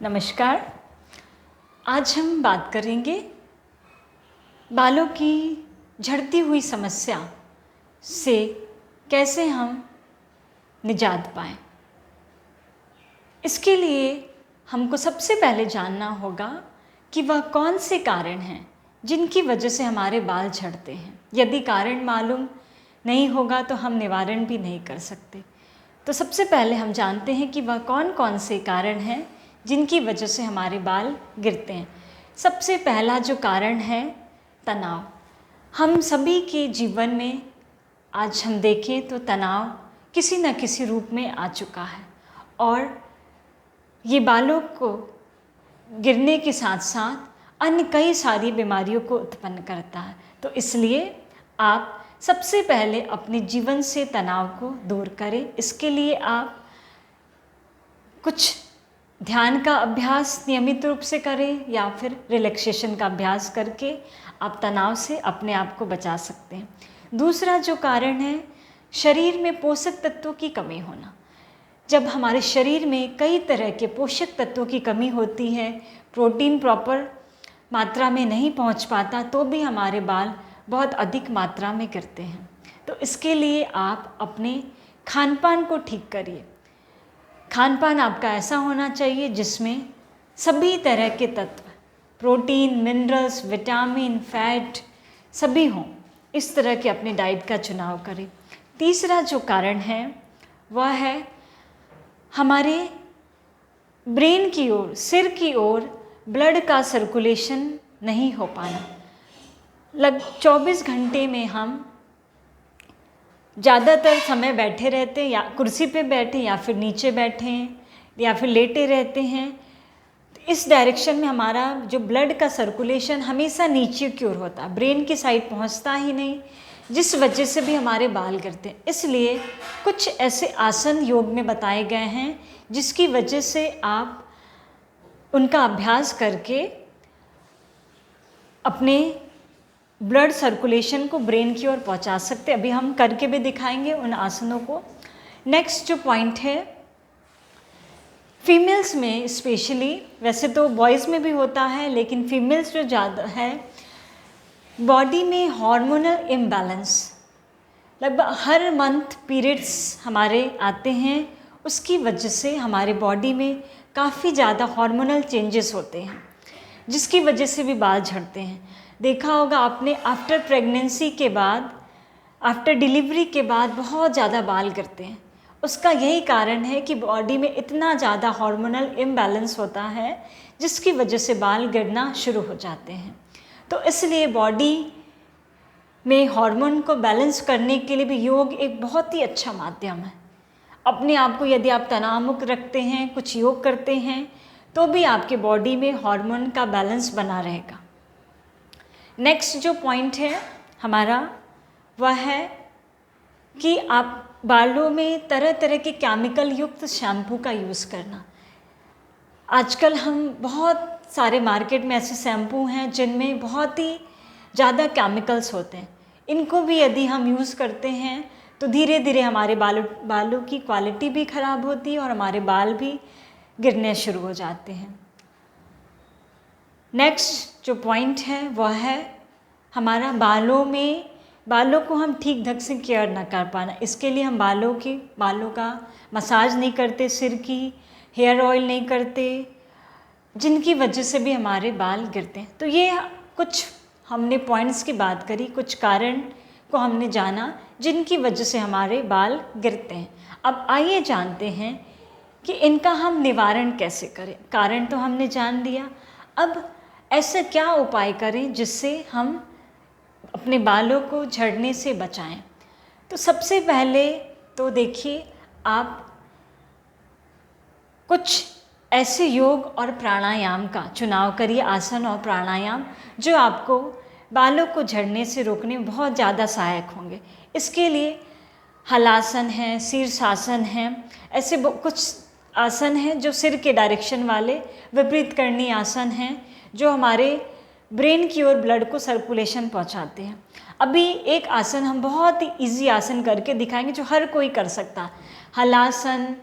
नमस्कार। आज हम बात करेंगे बालों की झड़ती हुई समस्या से कैसे हम निजात पाएं। इसके लिए हमको सबसे पहले जानना होगा कि वह कौन से कारण हैं जिनकी वजह से हमारे बाल झड़ते हैं। यदि कारण मालूम नहीं होगा तो हम निवारण भी नहीं कर सकते। तो सबसे पहले हम जानते हैं कि वह कौन कौन से कारण हैं जिनकी वजह से हमारे बाल गिरते हैं। सबसे पहला जो कारण है तनाव। हम सभी के जीवन में आज हम देखें तो तनाव किसी न किसी रूप में आ चुका है और ये बालों को गिरने के साथ साथ अन्य कई सारी बीमारियों को उत्पन्न करता है। तो इसलिए आप सबसे पहले अपने जीवन से तनाव को दूर करें। इसके लिए आप कुछ ध्यान का अभ्यास नियमित रूप से करें या फिर रिलैक्सेशन का अभ्यास करके आप तनाव से अपने आप को बचा सकते हैं। दूसरा जो कारण है शरीर में पोषक तत्वों की कमी होना। जब हमारे शरीर में कई तरह के पोषक तत्वों की कमी होती है, प्रोटीन प्रॉपर मात्रा में नहीं पहुंच पाता, तो भी हमारे बाल बहुत अधिक मात्रा में गिरते हैं। तो इसके लिए आप अपने खान पान को ठीक करिए। खान पान आपका ऐसा होना चाहिए जिसमें सभी तरह के तत्व, प्रोटीन, मिनरल्स, विटामिन, फैट सभी हों। इस तरह के अपने डाइट का चुनाव करें। तीसरा जो कारण है वह है हमारे ब्रेन की ओर, सिर की ओर ब्लड का सर्कुलेशन नहीं हो पाना। 24 घंटे में हम ज़्यादातर समय बैठे रहते हैं, या कुर्सी पे बैठे या फिर नीचे बैठे हैं या फिर लेटे रहते हैं। इस डायरेक्शन में हमारा जो ब्लड का सर्कुलेशन हमेशा नीचे की ओर होता है, ब्रेन की साइड पहुंचता ही नहीं, जिस वजह से भी हमारे बाल गिरते हैं। इसलिए कुछ ऐसे आसन योग में बताए गए हैं जिसकी वजह से आप उनका अभ्यास करके अपने ब्लड सर्कुलेशन को ब्रेन की ओर पहुंचा सकते। अभी हम करके भी दिखाएंगे उन आसनों को। नेक्स्ट जो पॉइंट है फीमेल्स में स्पेशली, वैसे तो बॉयज़ में भी होता है लेकिन फीमेल्स जो ज़्यादा है, बॉडी में हार्मोनल इम्बैलेंस। लगभग हर मंथ पीरियड्स हमारे आते हैं, उसकी वजह से हमारे बॉडी में काफ़ी ज़्यादा हार्मोनल चेंजेस होते हैं जिसकी वजह से भी बाल झड़ते हैं। देखा होगा आपने, आफ्टर प्रेगनेंसी के बाद, आफ्टर डिलीवरी के बाद बहुत ज़्यादा बाल गिरते हैं। उसका यही कारण है कि बॉडी में इतना ज़्यादा हार्मोनल इम्बैलेंस होता है जिसकी वजह से बाल गिरना शुरू हो जाते हैं। तो इसलिए बॉडी में हार्मोन को बैलेंस करने के लिए भी योग एक बहुत ही अच्छा माध्यम है। अपने आप को यदि आप तनाव मुक्त रखते हैं, कुछ योग करते हैं, तो भी आपके बॉडी में हार्मोन का बैलेंस बना रहेगा। नेक्स्ट जो पॉइंट है हमारा वह है कि आप बालों में तरह तरह के केमिकल युक्त शैम्पू का यूज़ करना। आजकल हम बहुत सारे मार्केट में ऐसे शैम्पू हैं जिनमें बहुत ही ज़्यादा केमिकल्स होते हैं। इनको भी यदि हम यूज़ करते हैं तो धीरे धीरे हमारे बालों की क्वालिटी भी ख़राब होती है और हमारे बाल भी गिरने शुरू हो जाते हैं। नेक्स्ट जो पॉइंट है वह है हमारा बालों को हम ठीक ढंग से केयर न कर पाना। इसके लिए हम बालों का मसाज नहीं करते, सिर की हेयर ऑयल नहीं करते, जिनकी वजह से भी हमारे बाल गिरते हैं। तो ये कुछ हमने पॉइंट्स की बात करी, कुछ कारण को हमने जाना जिनकी वजह से हमारे बाल गिरते हैं। अब आइए जानते हैं कि इनका हम निवारण कैसे करें। कारण तो हमने जान लिया, अब ऐसा क्या उपाय करें जिससे हम अपने बालों को झड़ने से बचाएं। तो सबसे पहले तो देखिए, आप कुछ ऐसे योग और प्राणायाम का चुनाव करिए, आसन और प्राणायाम, जो आपको बालों को झड़ने से रोकने में बहुत ज़्यादा सहायक होंगे। इसके लिए हलासन है, शीर्षासन है, ऐसे कुछ आसन हैं जो सिर के डायरेक्शन वाले, विपरीत करणी आसन हैं जो हमारे ब्रेन की ओर ब्लड को सर्कुलेशन पहुंचाते हैं। अभी एक आसन हम बहुत ही इजी आसन करके दिखाएंगे जो हर कोई कर सकता है। हलासन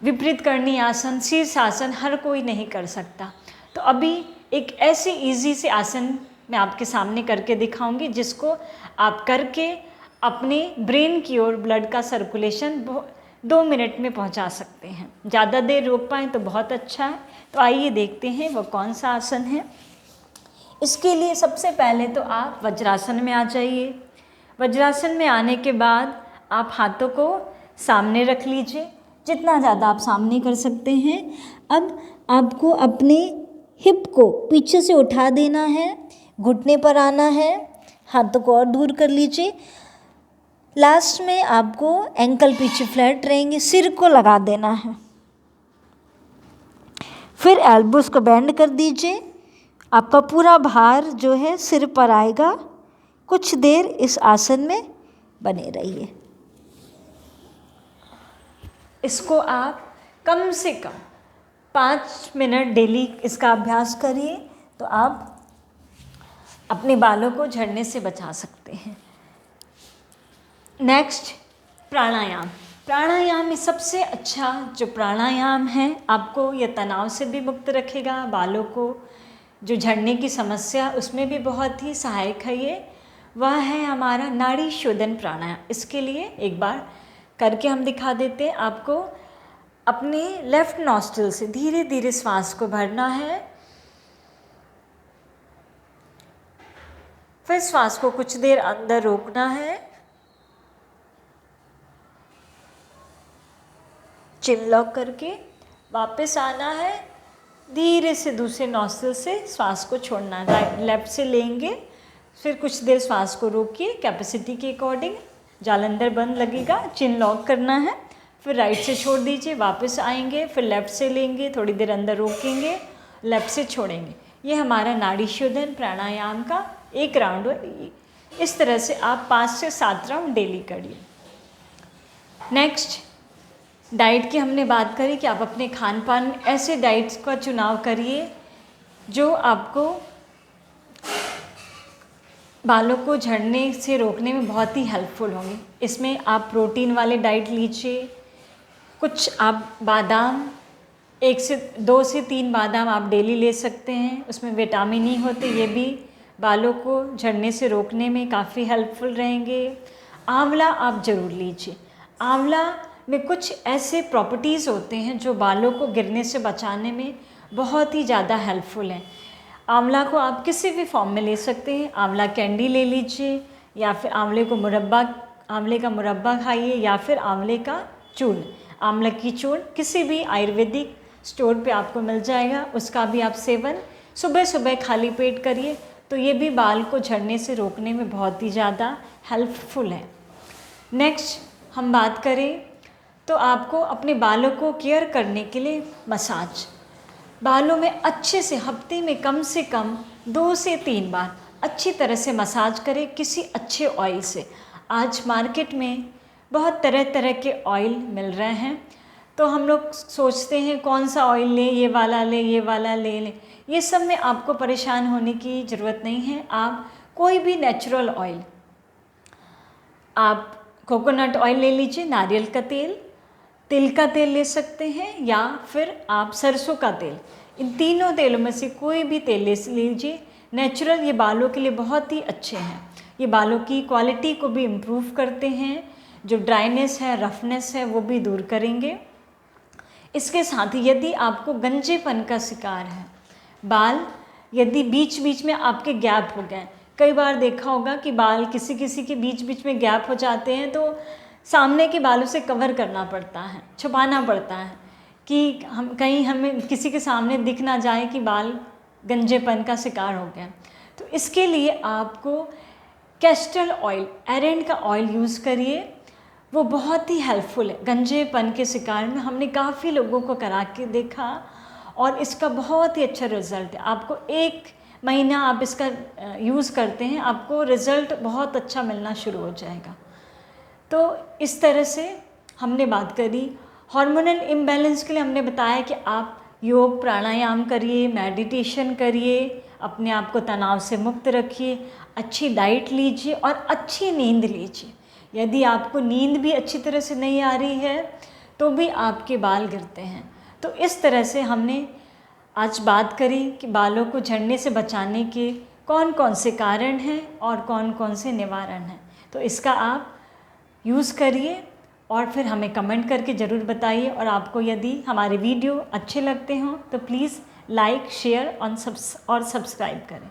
विपरीत करणी आसन, शीर्षासन हर कोई नहीं कर सकता। तो अभी एक ऐसे इजी से आसन मैं आपके सामने करके दिखाऊंगी जिसको आप करके अपने ब्रेन की ओर ब्लड का सर्कुलेशन 2 मिनट में पहुंचा सकते हैं। ज़्यादा देर रोक पाएँ तो बहुत अच्छा है। तो आइए देखते हैं वो कौन सा आसन है। इसके लिए सबसे पहले तो आप वज्रासन में आ जाइए। वज्रासन में आने के बाद आप हाथों को सामने रख लीजिए, जितना ज़्यादा आप सामने कर सकते हैं। अब आपको अपने हिप को पीछे से उठा देना है, घुटने पर आना है, हाथों को और दूर कर लीजिए। लास्ट में आपको एंकल पीछे फ्लैट रहेंगे, सिर को लगा देना है। फिर एल्बोस को बेंड कर दीजिए। आपका पूरा भार जो है सिर पर आएगा। कुछ देर इस आसन में बने रहिए। इसको आप कम से कम 5 मिनट डेली इसका अभ्यास करिए तो आप अपने बालों को झड़ने से बचा सकते हैं। नेक्स्ट, प्राणायाम। प्राणायाम में सबसे अच्छा जो प्राणायाम है, आपको यह तनाव से भी मुक्त रखेगा, बालों को जो झड़ने की समस्या उसमें भी बहुत ही सहायक है ये, वह है हमारा नाड़ी शोधन प्राणायाम। इसके लिए एक बार करके हम दिखा देते हैं। आपको अपने लेफ्ट नॉस्ट्रिल से धीरे धीरे श्वास को भरना है, फिर श्वास को कुछ देर अंदर रोकना है, चिन लॉक करके वापस आना है, धीरे से दूसरे नॉस्ट्रिल से श्वास को छोड़ना है। लेफ्ट से लेंगे, फिर कुछ देर श्वास को रोकिए, कैपेसिटी के अकॉर्डिंग, जालंधर बंद लगेगा, चिन लॉक करना है, फिर राइट से छोड़ दीजिए, वापस आएंगे, फिर लेफ़्ट से लेंगे, थोड़ी देर अंदर रोकेंगे, लेफ़्ट से छोड़ेंगे। ये हमारा नाड़ी शोधन प्राणायाम का एक राउंड है। इस तरह से आप 5 से 7 राउंड डेली करिए। नेक्स्ट, डाइट की हमने बात करी कि आप अपने खान पान ऐसे डाइट्स का चुनाव करिए जो आपको बालों को झड़ने से रोकने में बहुत ही हेल्पफुल होंगे। इसमें आप प्रोटीन वाले डाइट लीजिए, कुछ आप बादाम 2 से 3 बादाम आप डेली ले सकते हैं, उसमें विटामिन ई होते, ये भी बालों को झड़ने से रोकने में काफ़ी हेल्पफुल रहेंगे। आंवला आप ज़रूर लीजिए। आंवला में कुछ ऐसे प्रॉपर्टीज़ होते हैं जो बालों को गिरने से बचाने में बहुत ही ज़्यादा हेल्पफुल हैं। आंवला को आप किसी भी फॉर्म में ले सकते हैं। आंवला कैंडी ले लीजिए, या फिर आंवले का मुरब्बा खाइए, या फिर आंवले का चूर्ण, आंवला की चूर्ण किसी भी आयुर्वेदिक स्टोर पे आपको मिल जाएगा, उसका भी आप सेवन सुबह सुबह खाली पेट करिए, तो ये भी बाल को झड़ने से रोकने में बहुत ही ज़्यादा हेल्पफुल है। नेक्स्ट हम बात करें तो आपको अपने बालों को केयर करने के लिए मसाज, बालों में अच्छे से हफ्ते में कम से कम 2 से 3 बार अच्छी तरह से मसाज करें किसी अच्छे ऑयल से। आज मार्केट में बहुत तरह तरह के ऑयल मिल रहे हैं, तो हम लोग सोचते हैं कौन सा ऑयल लें, ये वाला लें, ये वाला ले लें। ये सब में आपको परेशान होने की ज़रूरत नहीं है। आप कोई भी नेचुरल ऑयल, आप कोकोनट ऑयल ले लीजिए, नारियल का तेल, तिल का तेल ले सकते हैं, या फिर आप सरसों का तेल। इन तीनों तेलों में से कोई भी तेल ले लीजिए, नेचुरल। ये बालों के लिए बहुत ही अच्छे हैं। ये बालों की क्वालिटी को भी इम्प्रूव करते हैं, जो ड्राइनेस है, रफनेस है, वो भी दूर करेंगे। इसके साथ ही यदि आपको गंजेपन का शिकार है, बाल यदि बीच बीच में आपके गैप हो गए, कई बार देखा होगा कि बाल किसी किसी के बीच बीच में गैप हो जाते हैं, तो सामने के बालों से कवर करना पड़ता है, छुपाना पड़ता है कि हमें किसी के सामने दिख ना जाए कि बाल गंजेपन का शिकार हो गया। तो इसके लिए आपको कैस्टर ऑयल, एरेंड का ऑयल यूज़ करिए, वो बहुत ही हेल्पफुल है। गंजेपन के शिकार में हमने काफ़ी लोगों को करा के देखा और इसका बहुत ही अच्छा रिज़ल्ट है। आपको 1 महीना आप इसका यूज़ करते हैं, आपको रिज़ल्ट बहुत अच्छा मिलना शुरू हो जाएगा। तो इस तरह से हमने बात करी। हार्मोनल इम्बैलेंस के लिए हमने बताया कि आप योग प्राणायाम करिए, मेडिटेशन करिए, अपने आप को तनाव से मुक्त रखिए, अच्छी डाइट लीजिए और अच्छी नींद लीजिए। यदि आपको नींद भी अच्छी तरह से नहीं आ रही है तो भी आपके बाल गिरते हैं। तो इस तरह से हमने आज बात करी कि बालों को झड़ने से बचाने के कौन कौन से कारण हैं और कौन कौन से निवारण हैं। तो इसका आप यूज़ करिए और फिर हमें कमेंट करके ज़रूर बताइए। और आपको यदि हमारे वीडियो अच्छे लगते हों तो प्लीज़ लाइक, शेयर और सब्सक्राइब करें।